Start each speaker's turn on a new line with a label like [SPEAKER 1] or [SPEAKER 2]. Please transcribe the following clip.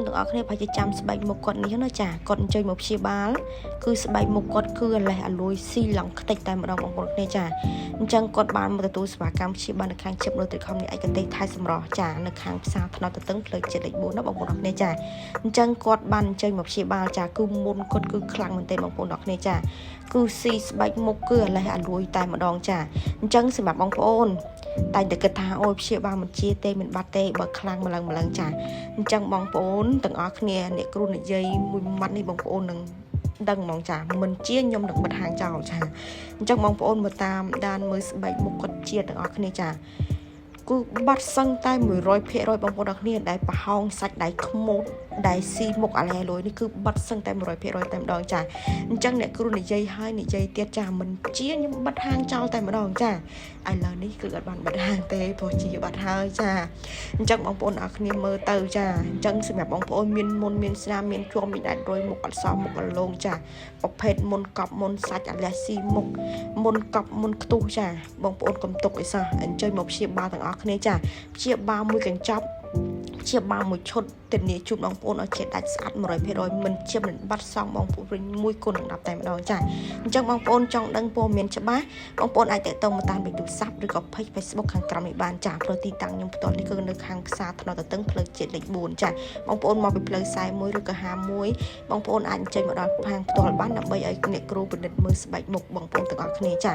[SPEAKER 1] ទាំងអស់គ្នាប្រហែលជាចាំស្បែកមុខគាត់នេះណាចាគាត់អញ្ជើញមកព្យាបាលគឺស្បែកមុខគាត់គឺអាលេះអាលួយស៊ីឡង់ខ្ទេចតែម្ដងបងប្អូនគ្នាចាអញ្ចឹងគាត់បានមកទទួលសេវាកម្មព្យាបាលនៅខាងជិបនៅត្រីខំនេះឯកទេសថៃសម្រស់ចានៅខាងផ្សារថ្នោតទទឹងផ្លូវជាតិលេខ4ណាបងប្អូនគ្នាចាអញ្ចឹងគាត់បានអញ្ជើញមកព្យាបាលចាគឺមុនគាត់គឺខ្លាំងមែនទែនបងប្អូនគ្នាចាគឺស៊ីស្បែកមុខគឺអាលេះអាលួយតែម្ដងចាអញ្ចឹងសម្រាប់បងប្អូនតែតែគិតថាអូយព្យាបាលមិនជាទេមិនបាត់ទេបើខ្លាំងម្លឹងចាអញ្ចឹងបងប្អូនទាំងអស់គ្នាអ្នកគ្រូនិយាយមួយម៉ាត់នេះបងប្អូននឹងដឹងហ្មងចាមិនជាខ្ញុំនឹងបិទហាងចោលចាអញ្ចឹងបងប្អូនមើលតាមដានមើលស្បែកមុខគាត់ជាទាំងអស់គ្នាចាគឺបាត់សឹងតែ 100% បងប្អូនអរគ្នាដែលប្រហោងសាច់ដៃខ្មោចដែលស៊ីមុខអាឡែលុយនេះគឺបាត់សឹងតែ 100% តែម្ដងចាអញ្ចឹងអ្នកគ្រូនិយាយហើយនិយាយទៀតចាមិនជាខ្ញុំបិទហាងចោលតែម្ដងចាឥឡូវនេះគឺអត់បានបិទហាងទេព្រោះជាបាត់ហើយចាអញ្ចឹងបងប្អូនអរគ្នាមើលទៅចាអញ្ចឹងសម្រាប់បងប្អូនមានមុនមានស្នាមមានជួមមានដាច់រយមុខអត់សមមុខអលងចាប្រភេទមុនកប់មុនសាច់អាឡែស៊ីមុខមុនកប់មុនខ្ទុះចាបងប្អូនកុំទុកអីសោះអញ្ជើញមកព្យាបាលទាំងអស់គ្នាចាព្យាបាលមួយកញ្ចប់ព្យាបាលមួយឈុតធានាជូនបងប្អូនឲ្យជាដាច់ស្អាត 100% មិនជាមិនបាត់សងបងប្អូនវិញមួយគុណនឹង10តែម្ដងចាអញ្ចឹងបងប្អូនចង់ដឹងព័ត៌មានច្បាស់បងប្អូនអាចតាក់ទងមកតាមលេខទូរស័ព្ទឬក៏ page Facebook ខាងក្រោមនេះបានចាព្រោះទីតាំងខ្ញុំផ្ទាល់នេះគឺនៅខាងផ្សារថ្នោតទទឹងផ្លូវជាតិលេខ4ចាបងប្អូនមកពីផ្លូវ41ឬក៏51បងប្អូនអាចអញ្ជើញមកដល់ខាងផ្ទាល់បានដើម្បីឲ្យអ្នកគ្រូពិនិត្យមើលស្បែកមុខបងប្អូនទាំងអស់គ្នាចា